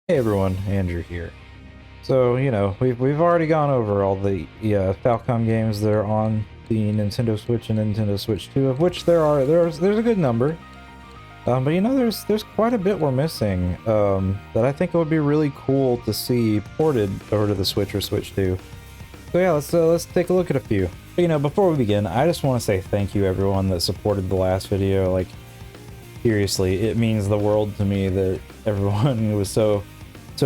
Hey everyone, Andrew here. So, we've already gone over all the Falcom games that are on the Nintendo Switch and Nintendo Switch 2, of which there's a good number. But there's quite a bit we're missing that I think it would be really cool to see ported over to the Switch or Switch 2. So yeah, let's take a look at a few. But, before we begin, I just want to say thank you everyone that supported the last video. Like, seriously, it means the world to me that everyone was so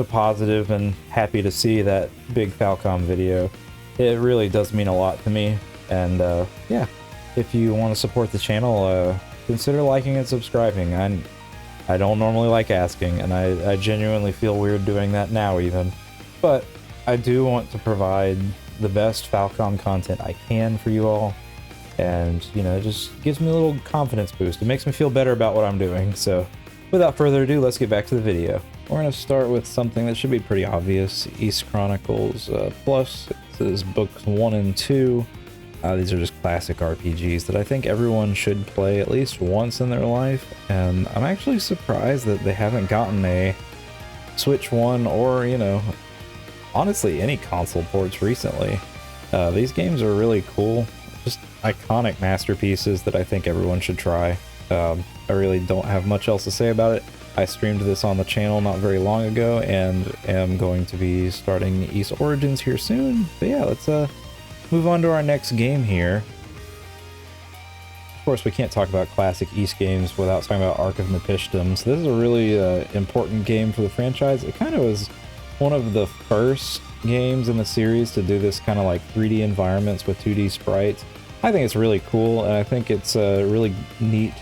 positive and happy to see that big Falcom video. It really does mean a lot to me, and yeah, if you want to support the channel, consider liking and subscribing. I don't normally like asking, and I genuinely feel weird doing that now even, but I do want to provide the best Falcom content I can for you all, and it just gives me a little confidence boost. It makes me feel better about what I'm doing. So without further ado, let's get back to the video. We're going to start with something that should be pretty obvious. Ys Chronicles Plus. This is books 1 and 2. These are just classic RPGs that I think everyone should play at least once in their life, and I'm actually surprised that they haven't gotten a Switch 1 or, honestly any console ports recently. These games are really cool, just iconic masterpieces that I think everyone should try. I really don't have much else to say about it. I streamed this on the channel not very long ago and am going to be starting Ys Origins here soon. But yeah, let's move on to our next game here. Of course, we can't talk about classic Ys games without talking about Ark of Nepishdom. So this is a really important game for the franchise. It kind of was one of the first games in the series to do this kind of like 3D environments with 2D sprites. I think it's really cool, and I think it's a really neat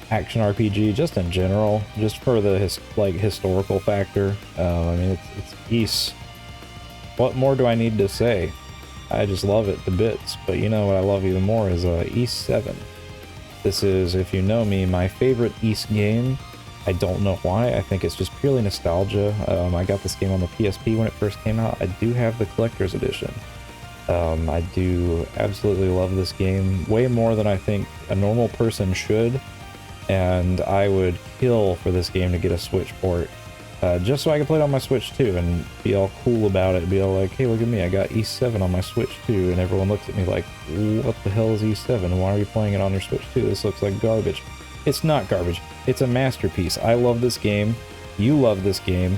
action RPG just in general, just for the historical factor. I mean, it's Ys. What more do I need to say? I just love it to bits. But you know what I love even more is Ys 7. This is, if you know me, my favorite Ys game. I don't know why. I think it's just purely nostalgia. I got this game on the PSP when it first came out. I do have the collector's edition. I do absolutely love this game, way more than I think a normal person should. And I would kill for this game to get a Switch port, just so I can play it on my Switch too and be all cool about it, be all like, hey, look at me, I got Ys 7 on my Switch too, and everyone looks at me like, what the hell is Ys 7? Why are you playing it on your Switch too? This looks like garbage. It's not garbage. It's a masterpiece. I love this game. You love this game.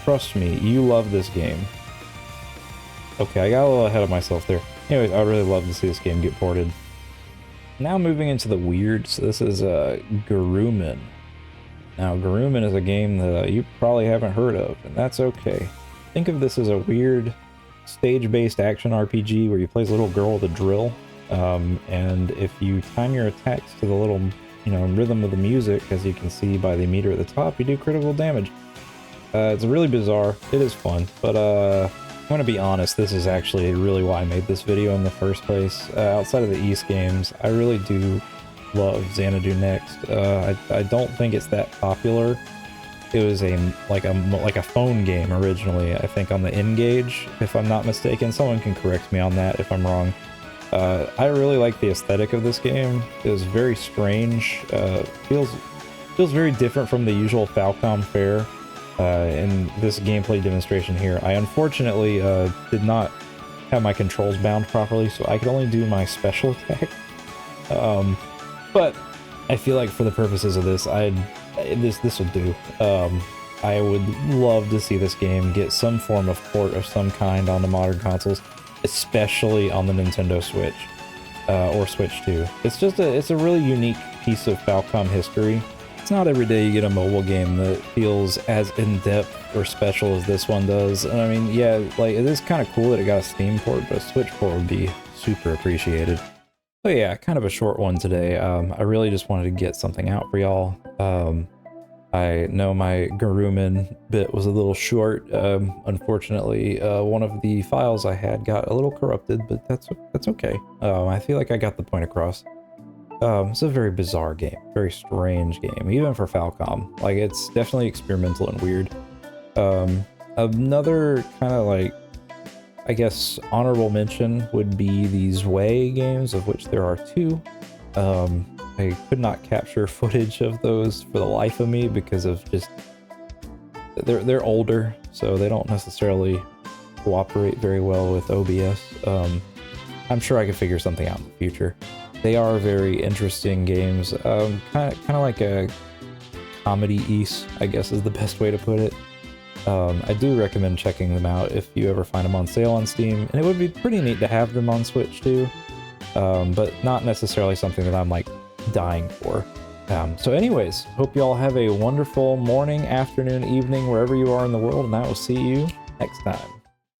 Trust me, you love this game. Okay, I got a little ahead of myself there. Anyways, I would really love to see this game get ported. Now moving into the weirds, this is Gurumin. Now, Gurumin is a game that you probably haven't heard of, and that's okay. Think of this as a weird stage-based action RPG where you play as a little girl with a drill, and if you time your attacks to the little, rhythm of the music, as you can see by the meter at the top, you do critical damage. It's really bizarre. It is fun, but I'm gonna be honest, this is actually really why I made this video in the first place. Outside of the Ys games, I really do love Xanadu Next. I don't think it's that popular. It was like a phone game originally, I think, on the N-Gage, if I'm not mistaken. Someone can correct me on that if I'm wrong. I really like the aesthetic of this game. It was very strange. Feels very different from the usual Falcom fare. In this gameplay demonstration here, I unfortunately did not have my controls bound properly, so I could only do my special attack. But I feel like for the purposes of this, this would do. I would love to see this game get some form of port of some kind on the modern consoles, especially on the Nintendo Switch or Switch 2. It's a really unique piece of Falcom history. It's not every day you get a mobile game that feels as in-depth or special as this one does. And I mean, yeah, like, it is kind of cool that it got a Steam port, but a Switch port would be super appreciated. So yeah, kind of a short one today. I really just wanted to get something out for y'all. I know my Gurumin bit was a little short. Unfortunately, one of the files I had got a little corrupted, but that's okay. I feel like I got the point across. It's a very bizarre game, very strange game, even for Falcom. Like, it's definitely experimental and weird. Another kind of like, I guess, honorable mention would be these Way games, of which there are 2. I could not capture footage of those for the life of me because of just they're older, so they don't necessarily cooperate very well with OBS. I'm sure I could figure something out in the future. They are very interesting games, kind of like a comedy-ease, I guess is the best way to put it. I do recommend checking them out if you ever find them on sale on Steam, and it would be pretty neat to have them on Switch too, but not necessarily something that I'm like dying for. So anyways, hope you all have a wonderful morning, afternoon, evening, wherever you are in the world, and I will see you next time.